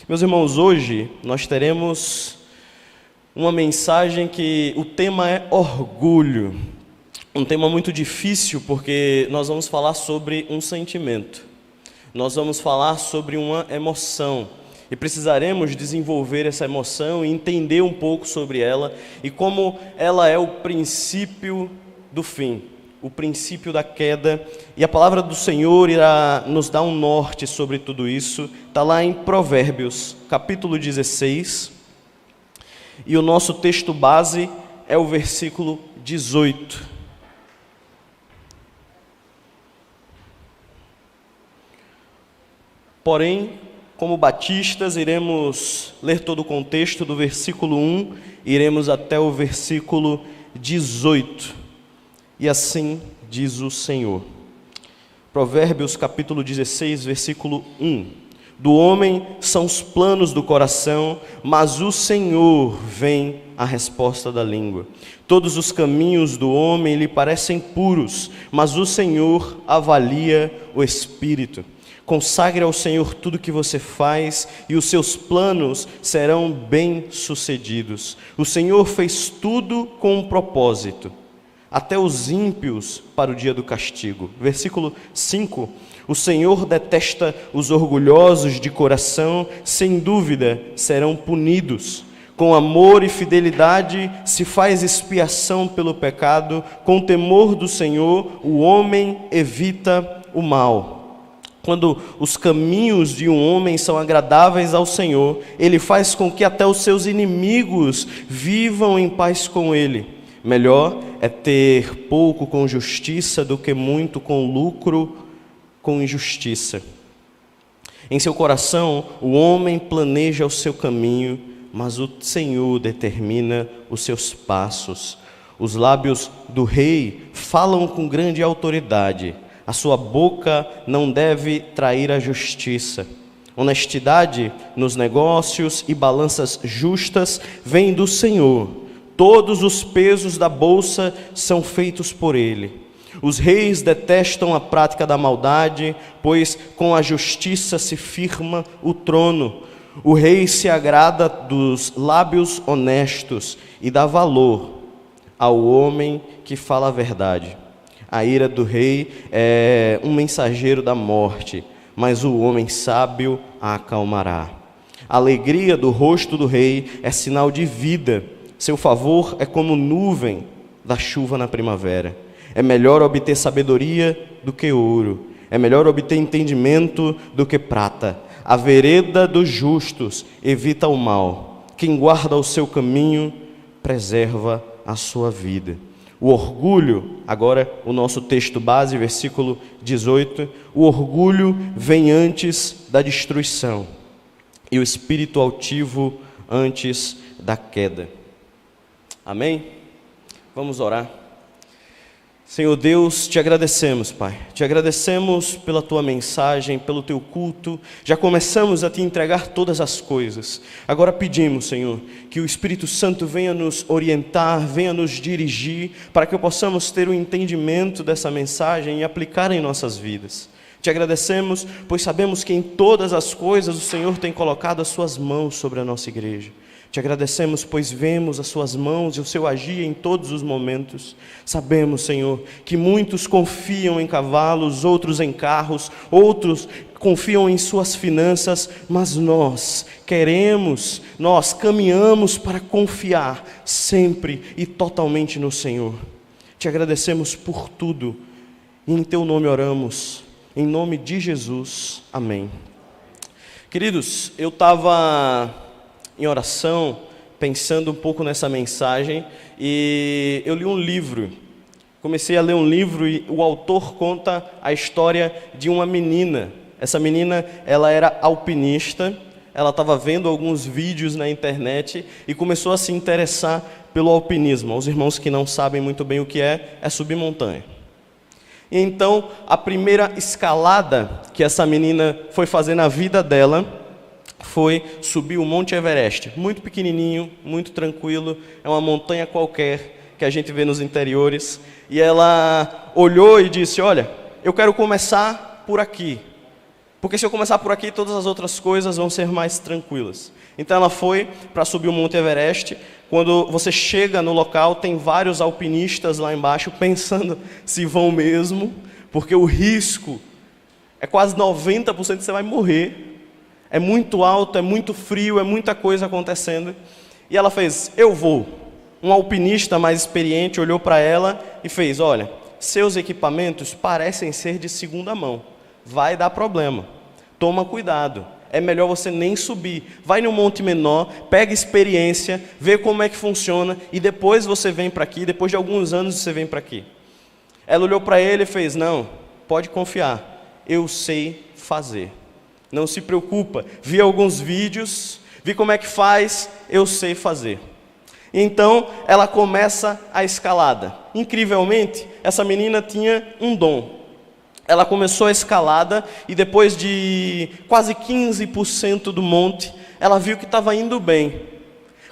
Meus irmãos, hoje nós teremos uma mensagem que o tema é orgulho. Um tema muito difícil porque nós vamos falar sobre um sentimento. Nós vamos falar sobre uma emoção. E precisaremos desenvolver essa emoção e entender um pouco sobre ela e como ela é o princípio do fim, o princípio da queda. E a palavra do Senhor irá nos dar um norte sobre tudo isso. Está lá em Provérbios, capítulo 16. E o nosso texto base é o versículo 18. Porém, como batistas, iremos ler todo o contexto do versículo 1, iremos até o versículo 18. E assim diz o Senhor. Provérbios capítulo 16, versículo 1. Do homem são os planos do coração, mas o Senhor vem a resposta da língua. Todos os caminhos do homem lhe parecem puros, mas o Senhor avalia o espírito. Consagre ao Senhor tudo que você faz e os seus planos serão bem-sucedidos. O Senhor fez tudo com um propósito, até os ímpios para o dia do castigo. Versículo 5. O Senhor detesta os orgulhosos de coração, sem dúvida serão punidos. Com amor e fidelidade se faz expiação pelo pecado, com temor do Senhor o homem evita o mal. Quando os caminhos de um homem são agradáveis ao Senhor, Ele faz com que até os seus inimigos vivam em paz com Ele. Melhor é ter pouco com justiça do que muito com lucro com injustiça. Em seu coração, o homem planeja o seu caminho, mas o Senhor determina os seus passos. Os lábios do rei falam com grande autoridade. A sua boca não deve trair a justiça. Honestidade nos negócios e balanças justas vêm do Senhor. Todos os pesos da bolsa são feitos por Ele. Os reis detestam a prática da maldade, pois com a justiça se firma o trono. O rei se agrada dos lábios honestos e dá valor ao homem que fala a verdade. A ira do rei é um mensageiro da morte, mas o homem sábio a acalmará. A alegria do rosto do rei é sinal de vida. Seu favor é como nuvem da chuva na primavera. É melhor obter sabedoria do que ouro. É melhor obter entendimento do que prata. A vereda dos justos evita o mal. Quem guarda o seu caminho preserva a sua vida. O orgulho, agora o nosso texto base, versículo 18, o orgulho vem antes da destruição e o espírito altivo antes da queda. Amém? Vamos orar. Senhor Deus, te agradecemos, Pai. Te agradecemos pela Tua mensagem, pelo Teu culto. Já começamos a Te entregar todas as coisas. Agora pedimos, Senhor, que o Espírito Santo venha nos orientar, venha nos dirigir, para que possamos ter o entendimento dessa mensagem e aplicar em nossas vidas. Te agradecemos, pois sabemos que em todas as coisas o Senhor tem colocado as Suas mãos sobre a nossa igreja. Te agradecemos, pois vemos as Suas mãos e o Seu agir em todos os momentos. Sabemos, Senhor, que muitos confiam em cavalos, outros em carros, outros confiam em suas finanças, mas nós caminhamos para confiar sempre e totalmente no Senhor. Te agradecemos por tudo e em Teu nome oramos, em nome de Jesus, amém. Queridos, eu estava em oração, pensando um pouco nessa mensagem, e eu li um livro. Comecei a ler um livro e o autor conta a história de uma menina. Essa menina, ela era alpinista, ela estava vendo alguns vídeos na internet e começou a se interessar pelo alpinismo. Os irmãos que não sabem muito bem o que é subir montanha. E então, a primeira escalada que essa menina foi fazer na vida dela foi subir o Monte Everest, muito pequenininho, muito tranquilo, é uma montanha qualquer que a gente vê nos interiores, e ela olhou e disse, olha, eu quero começar por aqui. Porque se eu começar por aqui, todas as outras coisas vão ser mais tranquilas. Então ela foi para subir o Monte Everest. Quando você chega no local, tem vários alpinistas lá embaixo pensando se vão mesmo, porque o risco é quase 90% que você vai morrer. É muito alto, é muito frio, é muita coisa acontecendo. E ela fez, eu vou. Um alpinista mais experiente olhou para ela e fez, olha, seus equipamentos parecem ser de segunda mão. Vai dar problema. Toma cuidado. É melhor você nem subir. Vai num monte menor, pega experiência, vê como é que funciona e depois você vem para aqui, depois de alguns anos você vem para aqui. Ela olhou para ele e fez, não, pode confiar, eu sei fazer. Não se preocupa, vi alguns vídeos, vi como é que faz, eu sei fazer. Então ela começa a escalada. Incrivelmente, essa menina tinha um dom. Ela começou a escalada e depois de quase 15% do monte, ela viu que estava indo bem.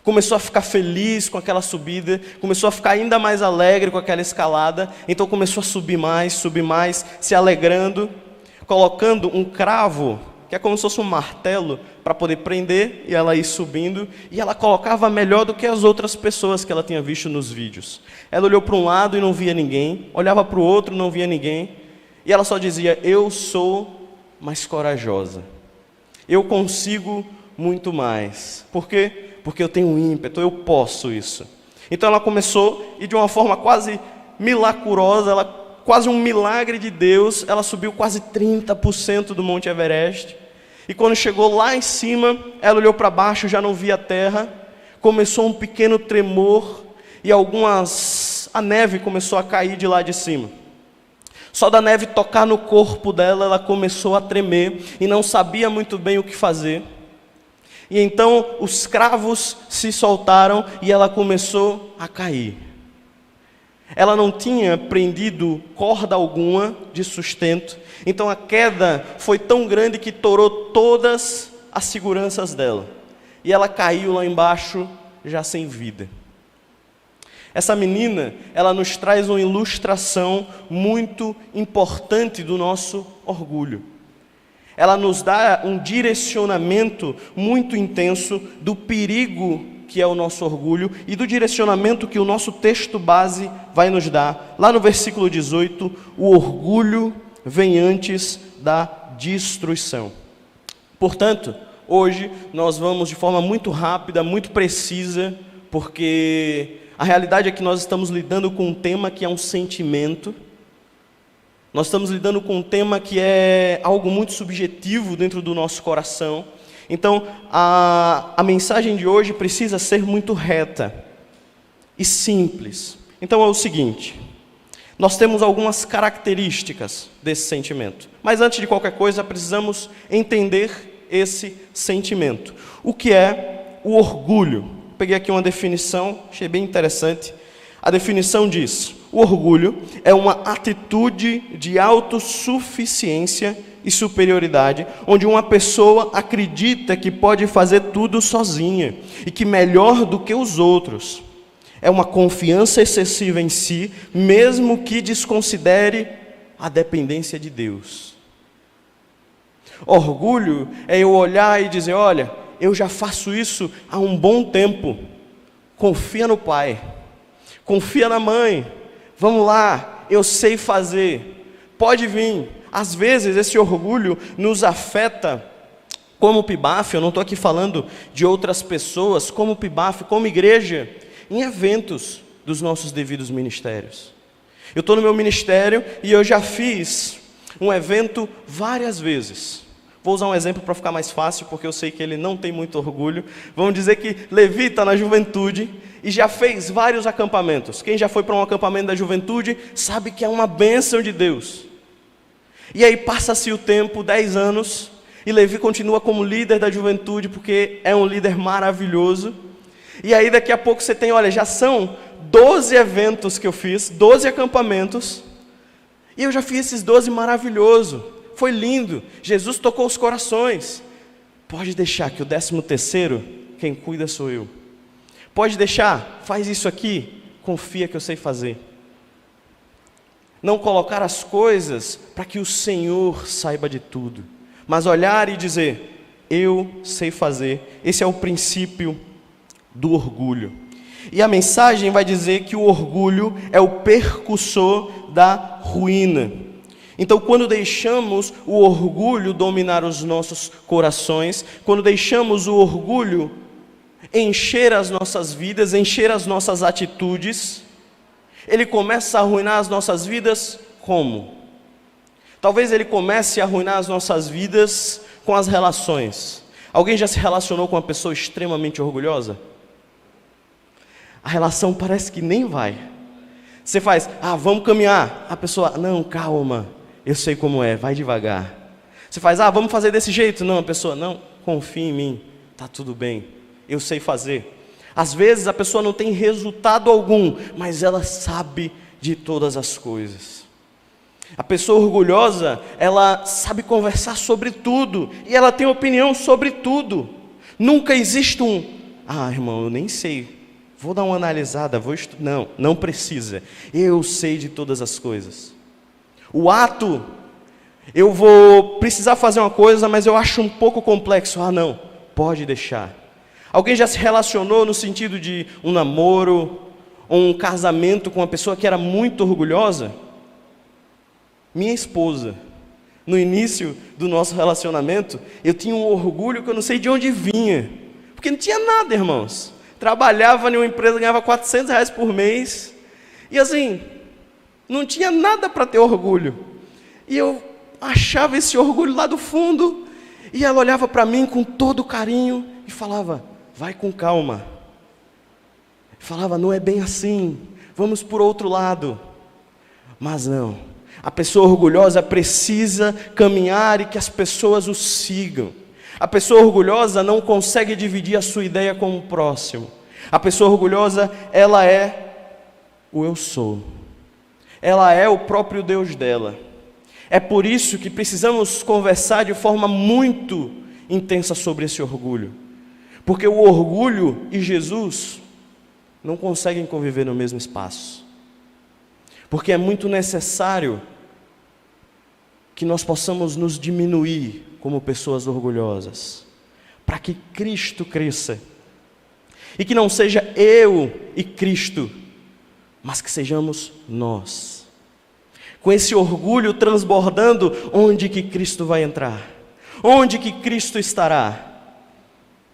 Começou a ficar feliz com aquela subida, começou a ficar ainda mais alegre com aquela escalada, então começou a subir mais, se alegrando, colocando um cravo, que é como se fosse um martelo, para poder prender e ela ir subindo, e ela colocava melhor do que as outras pessoas que ela tinha visto nos vídeos. Ela olhou para um lado e não via ninguém, olhava para o outro e não via ninguém, e ela só dizia, eu sou mais corajosa, eu consigo muito mais. Por quê? Porque eu tenho ímpeto, eu posso isso. Então ela começou, e de uma forma quase milagrosa, quase um milagre de Deus, ela subiu quase 30% do Monte Everest. E quando chegou lá em cima, ela olhou para baixo, já não via a terra, começou um pequeno tremor, e a neve começou a cair de lá de cima. Só da neve tocar no corpo dela, ela começou a tremer, e não sabia muito bem o que fazer. E então os cravos se soltaram, e ela começou a cair. Ela não tinha prendido corda alguma de sustento, então a queda foi tão grande que torou todas as seguranças dela. E ela caiu lá embaixo, já sem vida. Essa menina, ela nos traz uma ilustração muito importante do nosso orgulho. Ela nos dá um direcionamento muito intenso do perigo que é o nosso orgulho e do direcionamento que o nosso texto base vai nos dar. Lá no versículo 18, o orgulho vem antes da destruição. Portanto, hoje nós vamos de forma muito rápida, muito precisa, porque a realidade é que nós estamos lidando com um tema que é um sentimento. Nós estamos lidando com um tema que é algo muito subjetivo dentro do nosso coração. Então, a mensagem de hoje precisa ser muito reta e simples. Então é o seguinte, nós temos algumas características desse sentimento. Mas antes de qualquer coisa, precisamos entender esse sentimento. O que é o orgulho? Peguei aqui uma definição, achei bem interessante. A definição diz, o orgulho é uma atitude de autossuficiência e superioridade, onde uma pessoa acredita que pode fazer tudo sozinha e que melhor do que os outros. É uma confiança excessiva em si, mesmo que desconsidere a dependência de Deus. Orgulho é eu olhar e dizer, olha, eu já faço isso há um bom tempo. Confia no pai, confia na mãe, vamos lá, eu sei fazer, pode vir. Às vezes esse orgulho nos afeta como PIBAF, eu não estou aqui falando de outras pessoas, como PIBAF, como igreja, em eventos dos nossos devidos ministérios. Eu estou no meu ministério e eu já fiz um evento várias vezes. Vou usar um exemplo para ficar mais fácil, porque eu sei que ele não tem muito orgulho. Vamos dizer que Levi está na juventude e já fez vários acampamentos. Quem já foi para um acampamento da juventude sabe que é uma bênção de Deus. E aí passa-se o tempo, 10 anos, e Levi continua como líder da juventude, porque é um líder maravilhoso. E aí daqui a pouco você tem, olha, já são 12 eventos que eu fiz, 12 acampamentos, e eu já fiz esses 12 maravilhoso, foi lindo, Jesus tocou os corações. Pode deixar que o 13º, quem cuida sou eu. Pode deixar, faz isso aqui, confia que eu sei fazer. Não colocar as coisas para que o Senhor saiba de tudo, mas olhar e dizer, eu sei fazer. Esse é o princípio do orgulho. E a mensagem vai dizer que o orgulho é o percussor da ruína. Então, quando deixamos o orgulho dominar os nossos corações, quando deixamos o orgulho encher as nossas vidas, encher as nossas atitudes, ele começa a arruinar as nossas vidas como? Talvez ele comece a arruinar as nossas vidas com as relações. Alguém já se relacionou com uma pessoa extremamente orgulhosa? A relação parece que nem vai. Você faz, vamos caminhar. A pessoa, não, calma, eu sei como é, vai devagar. Você faz, vamos fazer desse jeito. Não, a pessoa, não, confia em mim, tá tudo bem, eu sei fazer. Às vezes a pessoa não tem resultado algum, mas ela sabe de todas as coisas. A pessoa orgulhosa, ela sabe conversar sobre tudo, e ela tem opinião sobre tudo. Nunca existe irmão, eu nem sei, vou dar uma analisada, vou estudar. Não, não precisa, eu sei de todas as coisas. O ato, eu vou precisar fazer uma coisa, mas eu acho um pouco complexo. Não, pode deixar. Alguém já se relacionou no sentido de um namoro, ou um casamento com uma pessoa que era muito orgulhosa? Minha esposa, no início do nosso relacionamento, eu tinha um orgulho que eu não sei de onde vinha, porque não tinha nada, irmãos. Trabalhava em uma empresa, ganhava R$400 por mês, e assim, não tinha nada para ter orgulho. E eu achava esse orgulho lá do fundo, e ela olhava para mim com todo carinho e falava, vai com calma. Falava, não é bem assim, vamos por outro lado. Mas não. A pessoa orgulhosa precisa caminhar e que as pessoas o sigam. A pessoa orgulhosa não consegue dividir a sua ideia com o próximo. A pessoa orgulhosa, ela é o eu sou. Ela é o próprio Deus dela. É por isso que precisamos conversar de forma muito intensa sobre esse orgulho. Porque o orgulho e Jesus não conseguem conviver no mesmo espaço. Porque é muito necessário que nós possamos nos diminuir como pessoas orgulhosas, para que Cristo cresça, e que não seja eu e Cristo, mas que sejamos nós, com esse orgulho transbordando, onde que Cristo vai entrar? Onde que Cristo estará?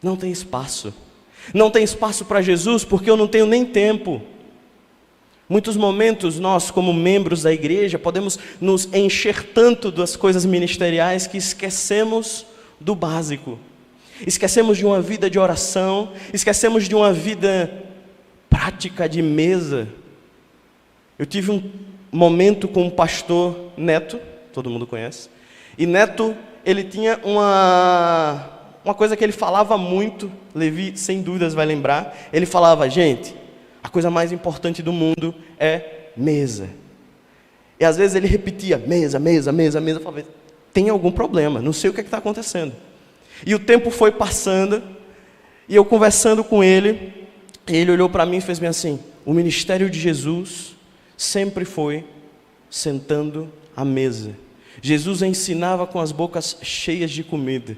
Não tem espaço. Não tem espaço para Jesus, porque eu não tenho nem tempo. Muitos momentos nós, como membros da igreja, podemos nos encher tanto das coisas ministeriais que esquecemos do básico. Esquecemos de uma vida de oração, esquecemos de uma vida prática de mesa. Eu tive um momento com o pastor Neto, todo mundo conhece, e Neto, ele tinha uma coisa que ele falava muito, Levi sem dúvidas vai lembrar, ele falava, gente, a coisa mais importante do mundo é mesa. E às vezes ele repetia, mesa, mesa, mesa, mesa. Eu falava, tem algum problema, não sei o que está acontecendo. E o tempo foi passando, e eu conversando com ele, ele olhou para mim e fez bem assim, o ministério de Jesus sempre foi sentando à mesa. Jesus ensinava com as bocas cheias de comida.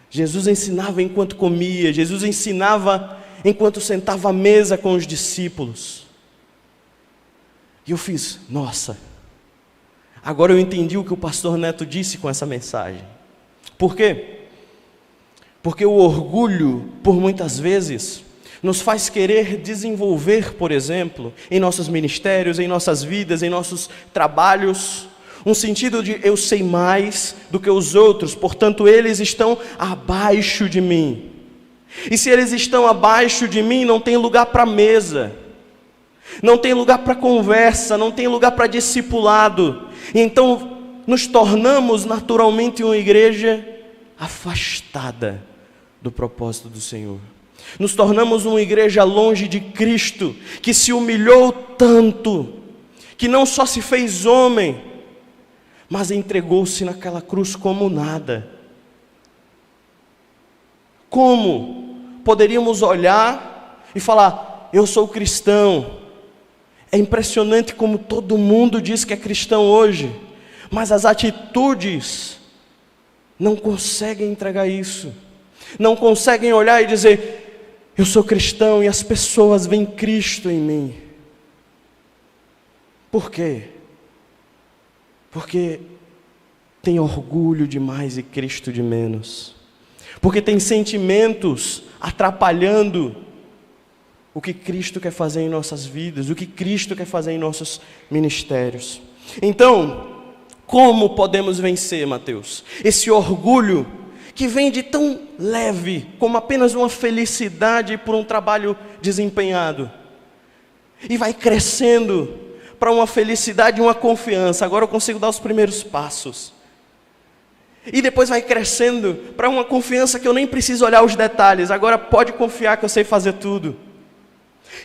Jesus ensinava enquanto comia, Jesus ensinava enquanto sentava à mesa com os discípulos. E eu fiz, nossa, agora eu entendi o que o pastor Neto disse com essa mensagem. Por quê? Porque o orgulho, por muitas vezes, nos faz querer desenvolver, por exemplo, em nossos ministérios, em nossas vidas, em nossos trabalhos, um sentido de eu sei mais do que os outros, portanto eles estão abaixo de mim. E se eles estão abaixo de mim, não tem lugar para mesa, não tem lugar para conversa, não tem lugar para discipulado. E então nos tornamos naturalmente uma igreja afastada do propósito do Senhor. Nos tornamos uma igreja longe de Cristo, que se humilhou tanto, que não só se fez homem, mas entregou-se naquela cruz como nada. Como poderíamos olhar e falar, eu sou cristão? É impressionante como todo mundo diz que é cristão hoje, mas as atitudes não conseguem entregar isso, não conseguem olhar e dizer: eu sou cristão e as pessoas veem Cristo em mim. Por quê? Porque tem orgulho demais e Cristo de menos. Porque tem sentimentos atrapalhando o que Cristo quer fazer em nossas vidas, o que Cristo quer fazer em nossos ministérios. Então, como podemos vencer, Mateus, esse orgulho que vem de tão leve como apenas uma felicidade por um trabalho desempenhado e vai crescendo para uma felicidade e uma confiança? Agora eu consigo dar os primeiros passos. E depois vai crescendo para uma confiança que eu nem preciso olhar os detalhes. Agora pode confiar que eu sei fazer tudo.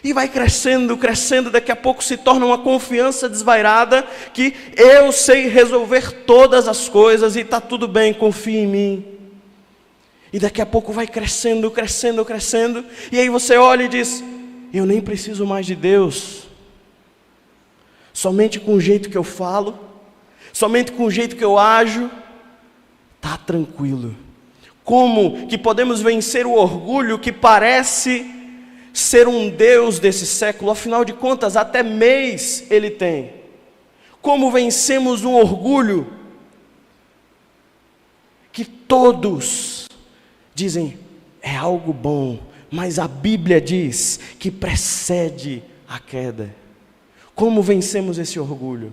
E vai crescendo, crescendo, daqui a pouco se torna uma confiança desvairada, que eu sei resolver todas as coisas e está tudo bem, confie em mim. E daqui a pouco vai crescendo, crescendo, crescendo, e aí você olha e diz: eu nem preciso mais de Deus. Somente com o jeito que eu falo, somente com o jeito que eu ajo, está tranquilo. Como que podemos vencer o orgulho que parece ser um Deus desse século? Afinal de contas, até mês ele tem. Como vencemos um orgulho que todos dizem é algo bom, mas a Bíblia diz que precede a queda? Como vencemos esse orgulho?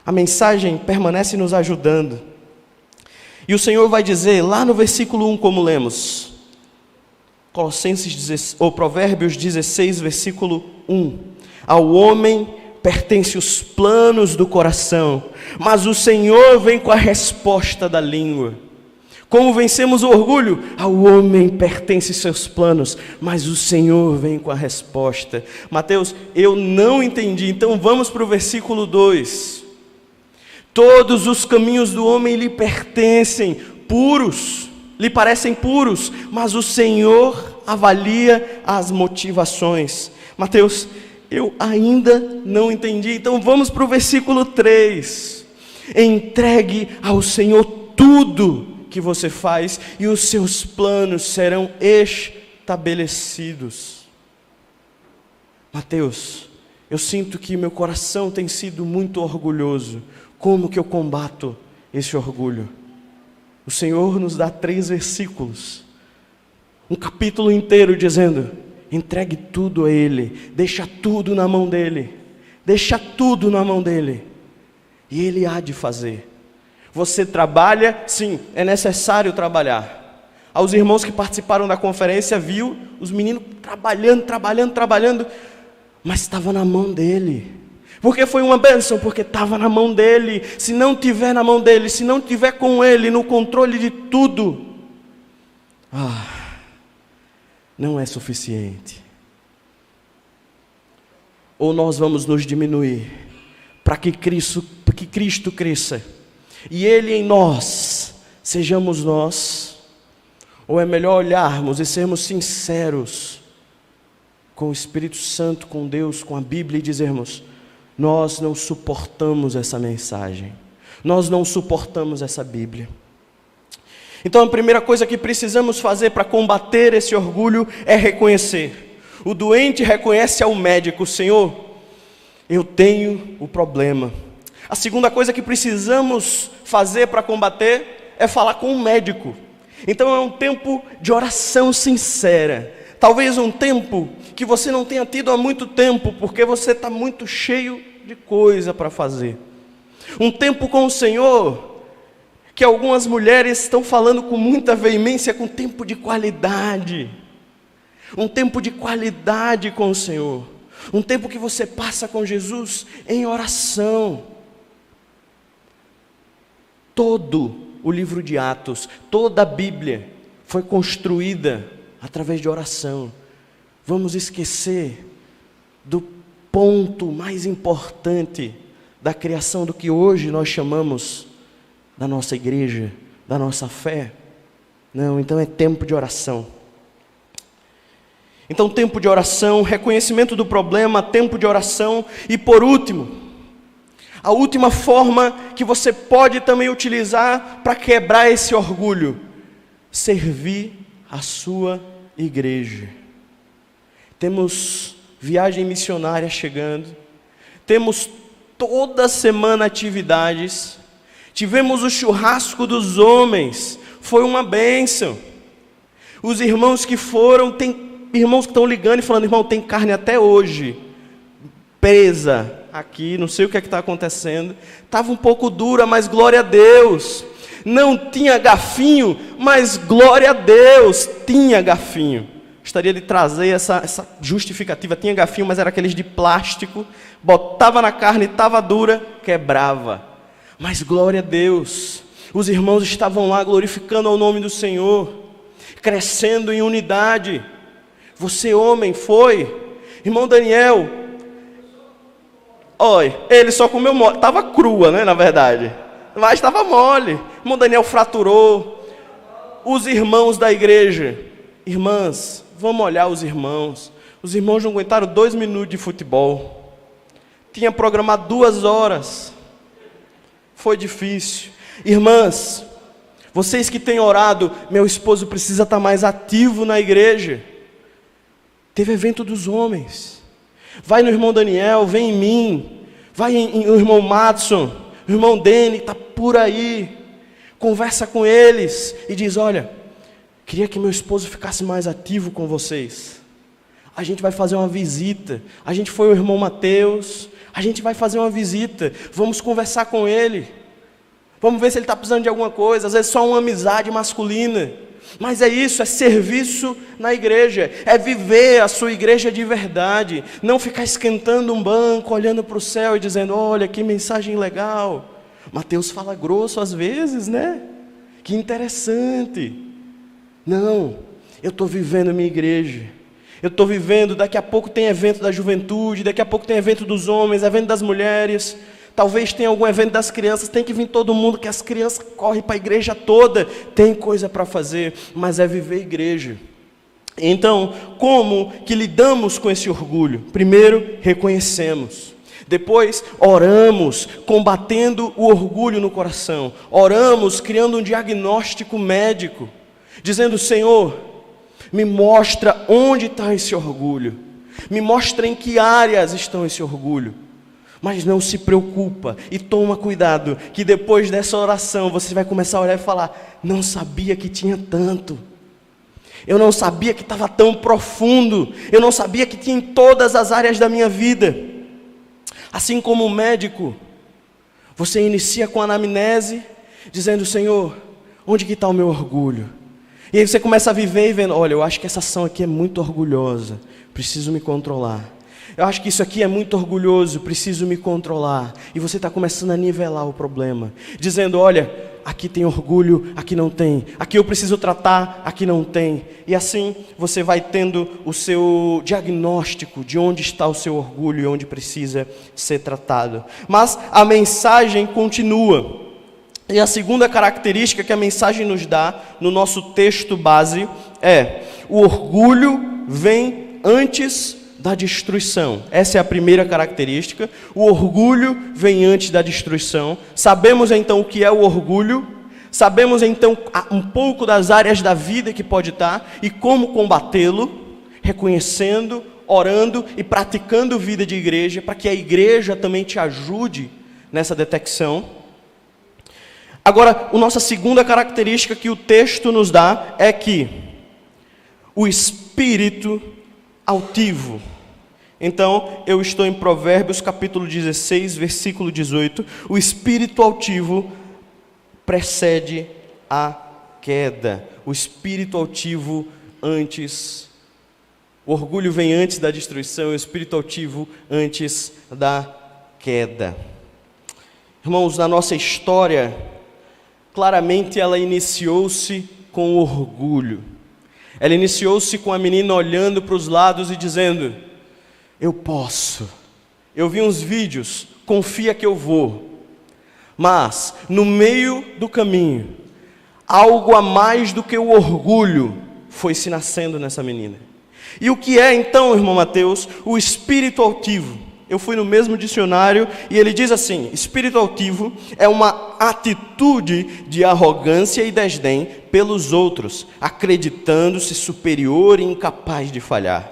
A mensagem permanece nos ajudando. E o Senhor vai dizer lá no versículo 1, como lemos, Provérbios 16, versículo 1. Ao homem pertence os planos do coração, mas o Senhor vem com a resposta da língua. Como vencemos o orgulho? Ao homem pertence seus planos, mas o Senhor vem com a resposta. Mateus, eu não entendi, então vamos para o versículo 2. Todos os caminhos do homem lhe pertencem, puros, lhe parecem puros, mas o Senhor avalia as motivações. Mateus, eu ainda não entendi, então vamos para o versículo 3. Entregue ao Senhor tudo que você faz e os seus planos serão estabelecidos. Mateus, eu sinto que meu coração tem sido muito orgulhoso. Como que eu combato esse orgulho? O Senhor nos dá 3 versículos, um capítulo inteiro dizendo: entregue tudo a Ele, deixa tudo na mão dEle, deixa tudo na mão dEle, e Ele há de fazer. Você trabalha, sim, é necessário trabalhar. Aos irmãos que participaram da conferência, viu os meninos trabalhando, mas estava na mão dEle. Porque foi uma bênção, porque estava na mão dEle. Se não tiver na mão dEle, se não tiver com Ele no controle de tudo, não é suficiente. Ou nós vamos nos diminuir para que Cristo cresça e Ele em nós sejamos nós, ou é melhor olharmos e sermos sinceros com o Espírito Santo, com Deus, com a Bíblia, e dizermos: nós não suportamos essa mensagem, nós não suportamos essa Bíblia. Então a primeira coisa que precisamos fazer para combater esse orgulho é reconhecer. O doente reconhece ao médico: Senhor, eu tenho o problema. A segunda coisa que precisamos fazer para combater é falar com o médico. Então é um tempo de oração sincera. Talvez um tempo que você não tenha tido há muito tempo, porque você está muito cheio de coisa para fazer. Um tempo com o Senhor, que algumas mulheres estão falando com muita veemência, com tempo de qualidade. Um tempo de qualidade com o Senhor. Um tempo que você passa com Jesus em oração. Todo o livro de Atos, toda a Bíblia foi construída através de oração. Vamos esquecer do ponto mais importante da criação do que hoje nós chamamos da nossa igreja, da nossa fé? Não, então é tempo de oração. Então, tempo de oração, reconhecimento do problema, tempo de oração, e por último, A última forma que você pode também utilizar para quebrar esse orgulho: servir a sua igreja. Temos viagem missionária chegando, temos toda semana atividades, tivemos o churrasco dos homens, foi uma bênção. Os irmãos que foram, tem irmãos que estão ligando e falando: irmão, tem carne até hoje, presa aqui, não sei o que é que está acontecendo, estava um pouco dura, mas glória a Deus. Não tinha garfinho, mas glória a Deus, tinha garfinho. Gostaria de trazer essa justificativa: tinha garfinho, mas era aqueles de plástico, botava na carne, estava dura, quebrava. Mas glória a Deus, os irmãos estavam lá glorificando ao nome do Senhor, crescendo em unidade. Você, homem, foi? Irmão Daniel, olha, ele só comeu mole, estava crua, né, na verdade, mas estava mole. Irmão Daniel fraturou. Os irmãos da igreja, irmãs, vamos olhar os irmãos não aguentaram 2 minutos de futebol, tinha programado 2 horas, foi difícil. Irmãs, vocês que têm orado: meu esposo precisa estar mais ativo na igreja. Teve evento dos homens, vai no irmão Daniel, vem em mim, vai no irmão Matson, o irmão Dene, está por aí, conversa com eles e diz: olha, queria que meu esposo ficasse mais ativo com vocês, a gente vai fazer uma visita, a gente foi o irmão Mateus, a gente vai fazer uma visita, vamos conversar com ele, vamos ver se ele está precisando de alguma coisa, às vezes só uma amizade masculina, mas é isso, é serviço na igreja, é viver a sua igreja de verdade, não ficar esquentando um banco, olhando para o céu e dizendo: olha que mensagem legal. Mateus fala grosso às vezes, né? Que interessante. Não, eu estou vivendo minha igreja, eu estou vivendo, daqui a pouco tem evento da juventude, daqui a pouco tem evento dos homens, evento das mulheres, talvez tenha algum evento das crianças, tem que vir todo mundo, que as crianças correm para a igreja toda, tem coisa para fazer, mas é viver igreja. Então, como que lidamos com esse orgulho? Primeiro, reconhecemos. Depois, oramos, combatendo o orgulho no coração. Oramos, criando um diagnóstico médico, dizendo: Senhor, me mostra onde está esse orgulho, me mostra em que áreas estão esse orgulho. Mas não se preocupa e toma cuidado, que depois dessa oração você vai começar a olhar e falar: não sabia que tinha tanto, eu não sabia que estava tão profundo, eu não sabia que tinha em todas as áreas da minha vida. Assim como o médico, você inicia com a anamnese, dizendo: Senhor, onde que está o meu orgulho? E aí você começa a viver e vendo: olha, eu acho que essa ação aqui é muito orgulhosa, preciso me controlar. Eu acho que isso aqui é muito orgulhoso, preciso me controlar. E você está começando a nivelar o problema, dizendo: olha, aqui tem orgulho, aqui não tem. Aqui eu preciso tratar, aqui não tem. E assim você vai tendo o seu diagnóstico de onde está o seu orgulho e onde precisa ser tratado. Mas a mensagem continua. E a segunda característica que a mensagem nos dá no nosso texto base é: o orgulho vem antes da destruição. Essa é a primeira característica. O orgulho vem antes da destruição. Sabemos então o que é o orgulho, sabemos então um pouco das áreas da vida que pode estar e como combatê-lo, reconhecendo, orando e praticando vida de igreja, para que a igreja também te ajude nessa detecção. Agora, a nossa segunda característica que o texto nos dá é que o espírito altivo. Então, eu estou em Provérbios capítulo 16, versículo 18. O espírito altivo precede a queda. O espírito altivo antes. O orgulho vem antes da destruição, o espírito altivo antes da queda. Irmãos, na nossa história, claramente ela iniciou-se com orgulho. Ela iniciou-se com a menina olhando para os lados e dizendo: eu posso. Eu vi uns vídeos, confia que eu vou. Mas, no meio do caminho, algo a mais do que o orgulho foi se nascendo nessa menina. E o que é então, irmão Mateus, o espírito altivo? Eu fui no mesmo dicionário e ele diz assim: espírito altivo é uma atitude de arrogância e desdém pelos outros, acreditando-se superior e incapaz de falhar.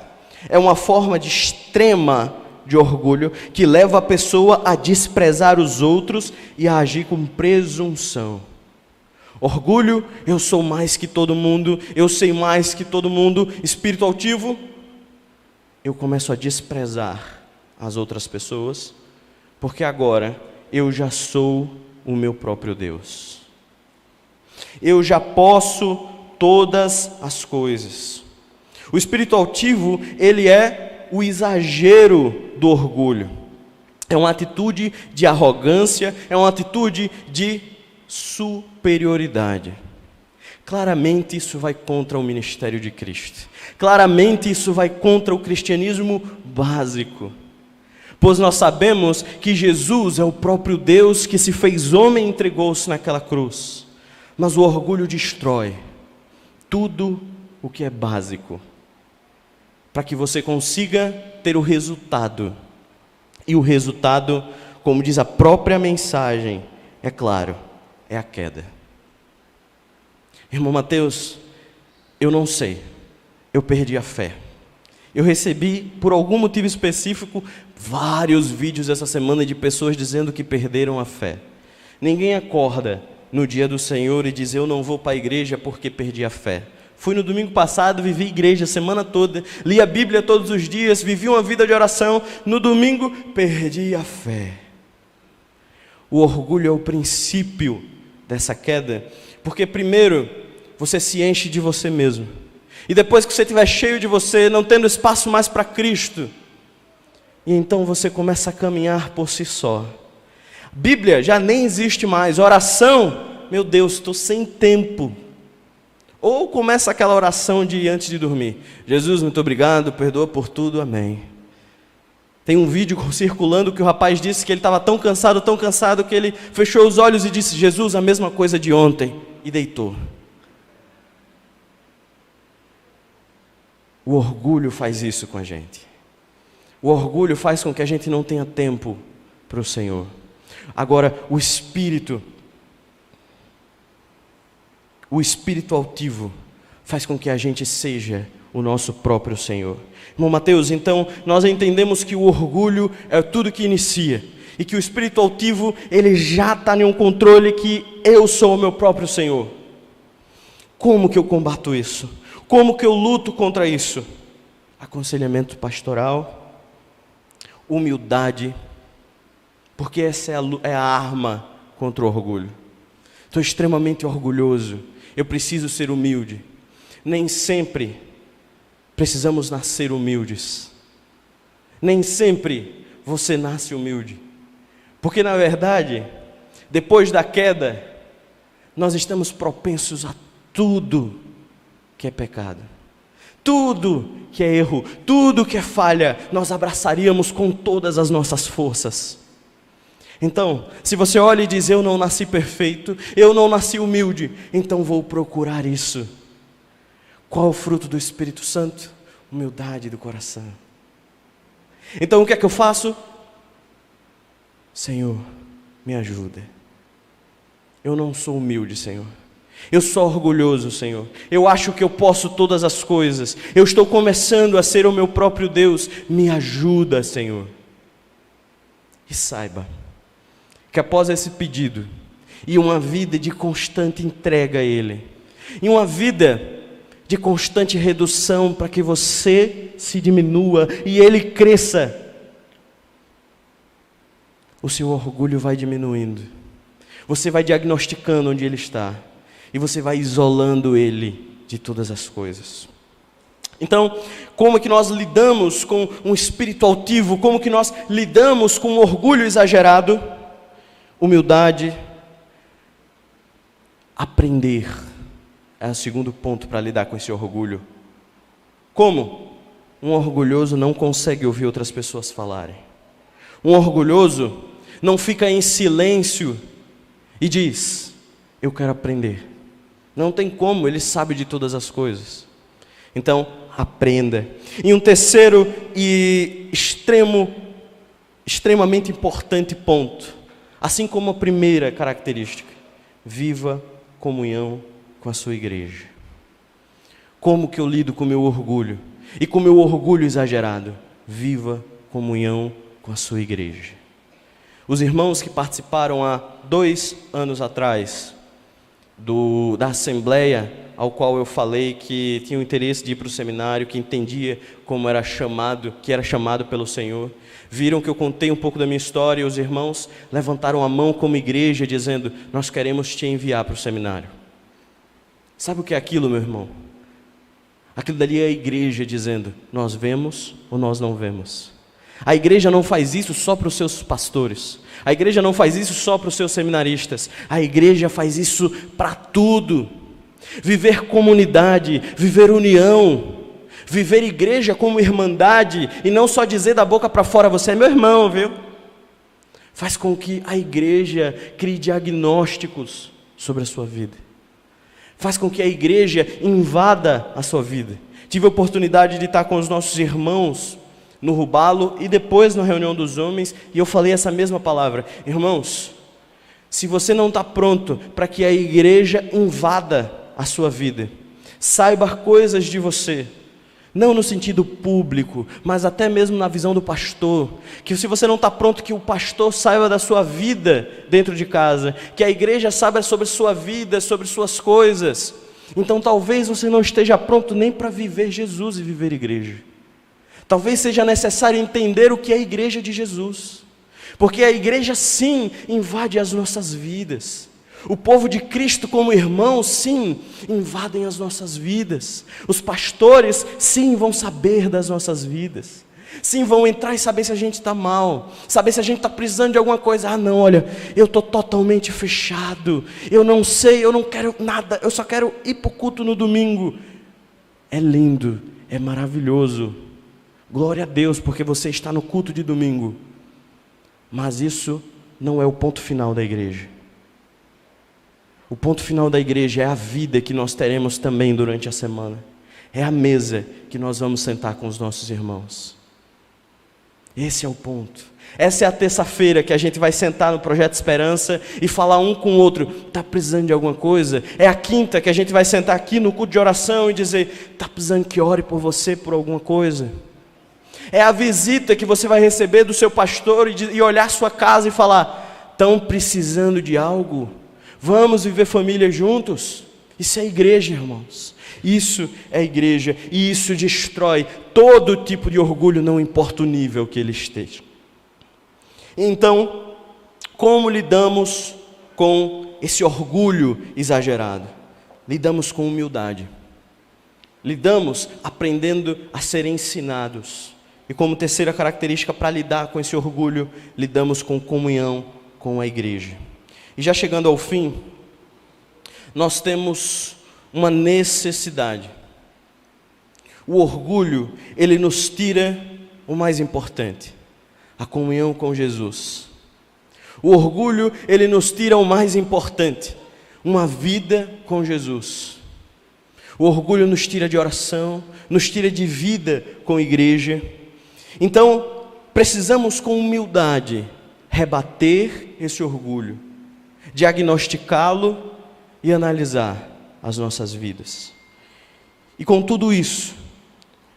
É uma forma de extrema de orgulho que leva a pessoa a desprezar os outros e a agir com presunção. Orgulho, eu sou mais que todo mundo, eu sei mais que todo mundo. Espírito altivo, eu começo a desprezar as outras pessoas, porque agora eu já sou o meu próprio Deus. Eu já posso todas as coisas. O espírito altivo, ele é o exagero do orgulho. É uma atitude de arrogância, é uma atitude de superioridade. Claramente isso vai contra o ministério de Cristo. Claramente isso vai contra o cristianismo básico. Pois nós sabemos que Jesus é o próprio Deus que se fez homem e entregou-se naquela cruz. Mas o orgulho destrói tudo o que é básico, para que você consiga ter o resultado. E o resultado, como diz a própria mensagem, é claro, é a queda. Irmão Mateus, eu não sei, eu perdi a fé. Eu recebi, por algum motivo específico, vários vídeos essa semana de pessoas dizendo que perderam a fé. Ninguém acorda no dia do Senhor e diz: eu não vou para a igreja porque perdi a fé. Fui no domingo passado, vivi igreja a semana toda, li a Bíblia todos os dias, vivi uma vida de oração. No domingo, perdi a fé. O orgulho é o princípio dessa queda, porque primeiro, você se enche de você mesmo. E depois que você estiver cheio de você, não tendo espaço mais para Cristo, e então você começa a caminhar por si só. Bíblia já nem existe mais. Oração, meu Deus, estou sem tempo. Ou começa aquela oração de antes de dormir: Jesus, muito obrigado, perdoa por tudo, amém. Tem um vídeo circulando que o rapaz disse que ele estava tão cansado que ele fechou os olhos e disse: Jesus, a mesma coisa de ontem, e deitou. O orgulho faz isso com a gente. O orgulho faz com que a gente não tenha tempo para o Senhor. Agora, o espírito altivo faz com que a gente seja o nosso próprio Senhor. Irmão Mateus, então nós entendemos que o orgulho é tudo que inicia, e que o espírito altivo, ele já está em um controle que eu sou o meu próprio Senhor. Como que eu combato isso? Como que eu luto contra isso? Aconselhamento pastoral, humildade, porque essa é a arma contra o orgulho. Estou extremamente orgulhoso, eu preciso ser humilde. Nem sempre precisamos nascer humildes. Nem sempre você nasce humilde. Porque na verdade, depois da queda, nós estamos propensos a tudo que é pecado. Tudo que é erro, tudo que é falha, nós abraçaríamos com todas as nossas forças. Então, se você olha e diz: eu não nasci perfeito, eu não nasci humilde, então vou procurar isso. Qual o fruto do Espírito Santo? Humildade do coração. Então o que é que eu faço? Senhor, me ajuda. Eu não sou humilde, Senhor. Eu sou orgulhoso, Senhor. Eu acho que eu posso todas as coisas. Eu estou começando a ser o meu próprio Deus. Me ajuda, Senhor. E saiba que após esse pedido, e uma vida de constante entrega a Ele, e uma vida de constante redução para que você se diminua e Ele cresça, o seu orgulho vai diminuindo. Você vai diagnosticando onde ele está, e você vai isolando ele de todas as coisas. Então, como que nós lidamos com um espírito altivo? Como que nós lidamos com um orgulho exagerado? Humildade. Aprender é o segundo ponto para lidar com esse orgulho. Como? Um orgulhoso não consegue ouvir outras pessoas falarem. Um orgulhoso não fica em silêncio e diz: eu quero aprender. Não tem como, ele sabe de todas as coisas. Então, aprenda. E um terceiro e extremo extremamente importante ponto, assim como a primeira característica: viva comunhão com a sua igreja. Como que eu lido com o meu orgulho? E com o meu orgulho exagerado? Viva comunhão com a sua igreja. Os irmãos que participaram há 2 anos atrás da assembleia, ao qual eu falei que tinha o interesse de ir para o seminário, que entendia como era chamado, que era chamado pelo Senhor, viram que eu contei um pouco da minha história e os irmãos levantaram a mão como igreja dizendo: nós queremos te enviar para o seminário. Sabe o que é aquilo, meu irmão? Aquilo dali é a igreja dizendo: nós vemos ou nós não vemos. A igreja não faz isso só para os seus pastores. A igreja não faz isso só para os seus seminaristas. A igreja faz isso para tudo. Viver comunidade, viver união, viver igreja como irmandade, e não só dizer da boca para fora: você é meu irmão, viu? Faz com que a igreja crie diagnósticos sobre a sua vida. Faz com que a igreja invada a sua vida. Tive a oportunidade de estar com os nossos irmãos no Rubalo e depois na reunião dos homens, e eu falei essa mesma palavra: irmãos, se você não está pronto para que a igreja invada a sua vida, saiba coisas de você, não no sentido público, mas até mesmo na visão do pastor, que se você não está pronto que o pastor saiba da sua vida dentro de casa, que a igreja saiba sobre sua vida, sobre suas coisas, então talvez você não esteja pronto nem para viver Jesus e viver igreja. Talvez seja necessário entender o que é a igreja de Jesus, porque a igreja sim invade as nossas vidas. O povo de Cristo como irmãos, sim, invadem as nossas vidas. Os pastores, sim, vão saber das nossas vidas. Sim, vão entrar e saber se a gente está mal, saber se a gente está precisando de alguma coisa. Ah não, olha, eu estou totalmente fechado, eu não sei, eu não quero nada, eu só quero ir para o culto no domingo. É lindo, é maravilhoso. Glória a Deus, porque você está no culto de domingo. Mas isso não é o ponto final da igreja. O ponto final da igreja é a vida que nós teremos também durante a semana. É a mesa que nós vamos sentar com os nossos irmãos. Esse é o ponto. Essa é a terça-feira que a gente vai sentar no Projeto Esperança e falar um com o outro: está precisando de alguma coisa? É a quinta que a gente vai sentar aqui no culto de oração e dizer: está precisando que ore por você por alguma coisa? É a visita que você vai receber do seu pastor e olhar sua casa e falar: estão precisando de algo? Vamos viver família juntos? Isso é igreja, irmãos. Isso é igreja, e isso destrói todo tipo de orgulho, não importa o nível que ele esteja. Então, como lidamos com esse orgulho exagerado? Lidamos com humildade. Lidamos aprendendo a ser ensinados. E como terceira característica para lidar com esse orgulho, lidamos com comunhão com a igreja. E já chegando ao fim, nós temos uma necessidade. O orgulho, ele nos tira o mais importante: a comunhão com Jesus. O orgulho, ele nos tira o mais importante: uma vida com Jesus. O orgulho nos tira de oração, nos tira de vida com a igreja. Então, precisamos com humildade rebater esse orgulho, diagnosticá-lo e analisar as nossas vidas. E com tudo isso,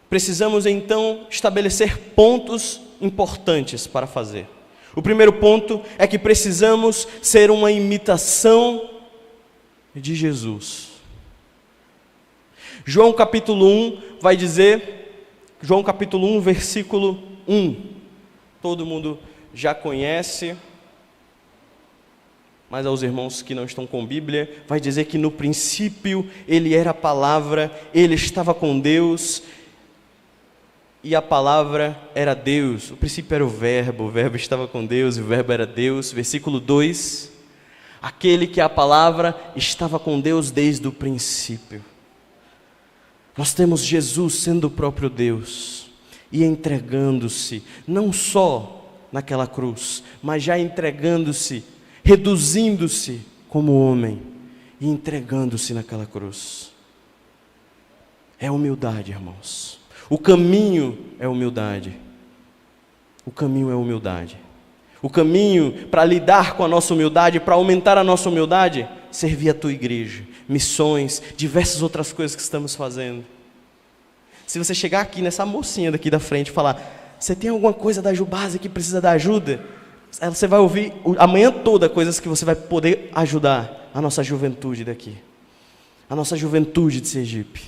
precisamos então estabelecer pontos importantes para fazer. O primeiro ponto é que precisamos ser uma imitação de Jesus. João capítulo 1 vai dizer, João capítulo 1, versículo 1. Todo mundo já conhece, mas aos irmãos que não estão com Bíblia, vai dizer que no princípio ele era a palavra, ele estava com Deus, e a palavra era Deus. O princípio era o verbo estava com Deus, e o verbo era Deus. Versículo 2, aquele que é a palavra estava com Deus desde o princípio. Nós temos Jesus sendo o próprio Deus, e entregando-se, não só naquela cruz, mas já entregando-se, reduzindo-se como homem e entregando-se naquela cruz. É humildade, irmãos. O caminho é humildade. O caminho é a humildade. O caminho para lidar com a nossa humildade, para aumentar a nossa humildade, servir a tua igreja, missões, diversas outras coisas que estamos fazendo. Se você chegar aqui nessa mocinha daqui da frente e falar, você tem alguma coisa da Jubase que precisa da ajuda? Você vai ouvir a manhã toda coisas que você vai poder ajudar a nossa juventude daqui. A nossa juventude de Sergipe.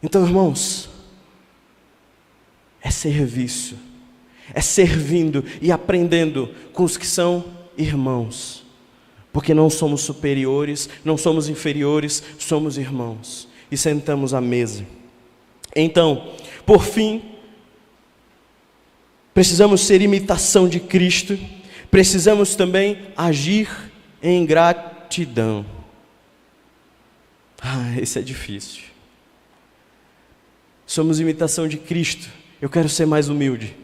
Então, irmãos, é serviço. É servindo e aprendendo com os que são irmãos. Porque não somos superiores, não somos inferiores, somos irmãos. E sentamos à mesa. Então, por fim, precisamos ser imitação de Cristo. Precisamos também agir em gratidão. Isso é difícil. Somos imitação de Cristo. Eu quero ser mais humilde.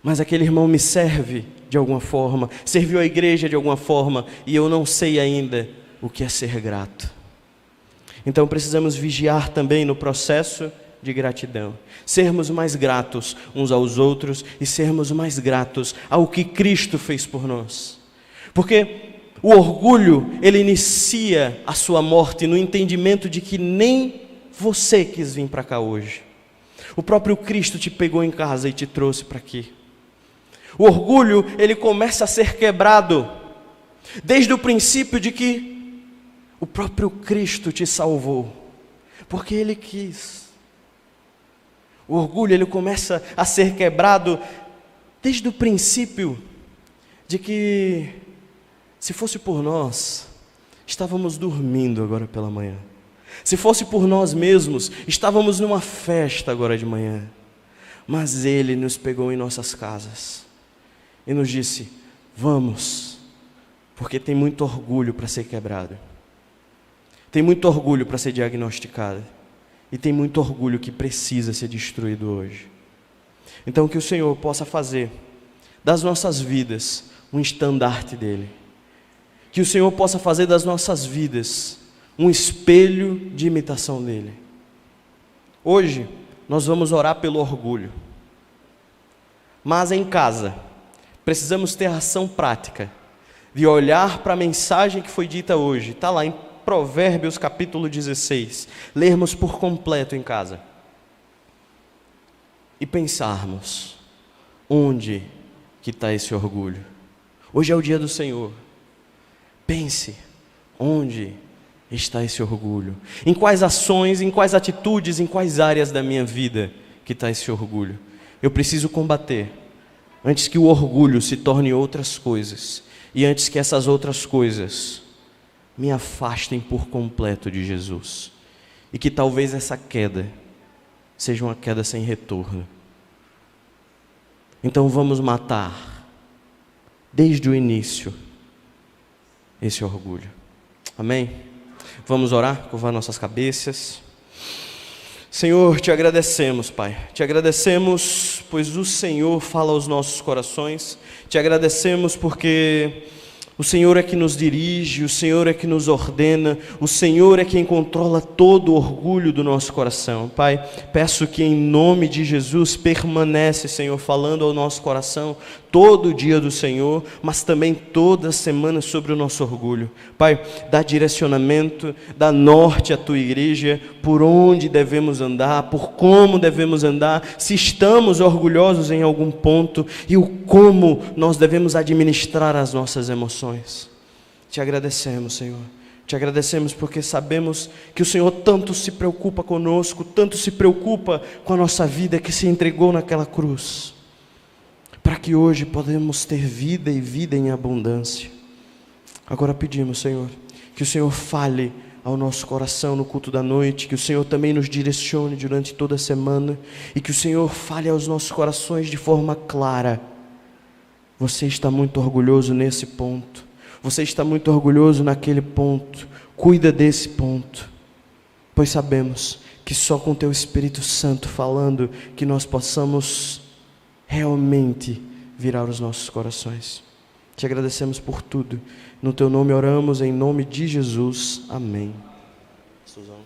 Mas aquele irmão me serve de alguma forma, serviu a igreja de alguma forma, e eu não sei ainda o que é ser grato. Então precisamos vigiar também no processo de gratidão. Sermos mais gratos uns aos outros e sermos mais gratos ao que Cristo fez por nós. Porque o orgulho, ele inicia a sua morte no entendimento de que nem você quis vir para cá hoje. O próprio Cristo te pegou em casa e te trouxe para aqui. O orgulho, ele começa a ser quebrado desde o princípio de que o próprio Cristo te salvou, porque Ele quis. O orgulho, ele começa a ser quebrado desde o princípio de que, se fosse por nós, estávamos dormindo agora pela manhã. Se fosse por nós mesmos, estávamos numa festa agora de manhã. Mas Ele nos pegou em nossas casas e nos disse, vamos, porque tem muito orgulho para ser quebrado. Tem muito orgulho para ser diagnosticado. E tem muito orgulho que precisa ser destruído hoje. Então que o Senhor possa fazer das nossas vidas um estandarte dEle. Que o Senhor possa fazer das nossas vidas um espelho de imitação dEle. Hoje nós vamos orar pelo orgulho. Mas em casa, precisamos ter ação prática de olhar para a mensagem que foi dita hoje. Está lá em Provérbios capítulo 16. Lermos por completo em casa. E pensarmos, onde que está esse orgulho? Hoje é o dia do Senhor. Pense, onde está esse orgulho? Em quais ações, em quais atitudes, em quais áreas da minha vida que está esse orgulho? Eu preciso combater, antes que o orgulho se torne outras coisas, e antes que essas outras coisas me afastem por completo de Jesus, e que talvez essa queda seja uma queda sem retorno. Então vamos matar, desde o início, esse orgulho. Amém? Vamos orar, curvar nossas cabeças. Senhor, te agradecemos, Pai. Te agradecemos, pois o Senhor fala aos nossos corações. Te agradecemos porque o Senhor é que nos dirige, o Senhor é que nos ordena, o Senhor é quem controla todo o orgulho do nosso coração. Pai, peço que em nome de Jesus permanece, Senhor, falando ao nosso coração todo o dia do Senhor, mas também toda semana sobre o nosso orgulho. Pai, dá direcionamento, dá norte à tua igreja, por onde devemos andar, por como devemos andar, se estamos orgulhosos em algum ponto e o como nós devemos administrar as nossas emoções. Te agradecemos, Senhor. Te agradecemos porque sabemos que o Senhor tanto se preocupa conosco, tanto se preocupa com a nossa vida, que se entregou naquela cruz, para que hoje podemos ter vida e vida em abundância. Agora pedimos, Senhor, que o Senhor fale ao nosso coração no culto da noite, que o Senhor também nos direcione durante toda a semana, e que o Senhor fale aos nossos corações de forma clara. Você está muito orgulhoso nesse ponto, você está muito orgulhoso naquele ponto, cuida desse ponto, pois sabemos que só com Teu Espírito Santo falando, que nós possamos realmente virar os nossos corações. Te agradecemos por tudo. No Teu nome oramos, em nome de Jesus. Amém. Suzão.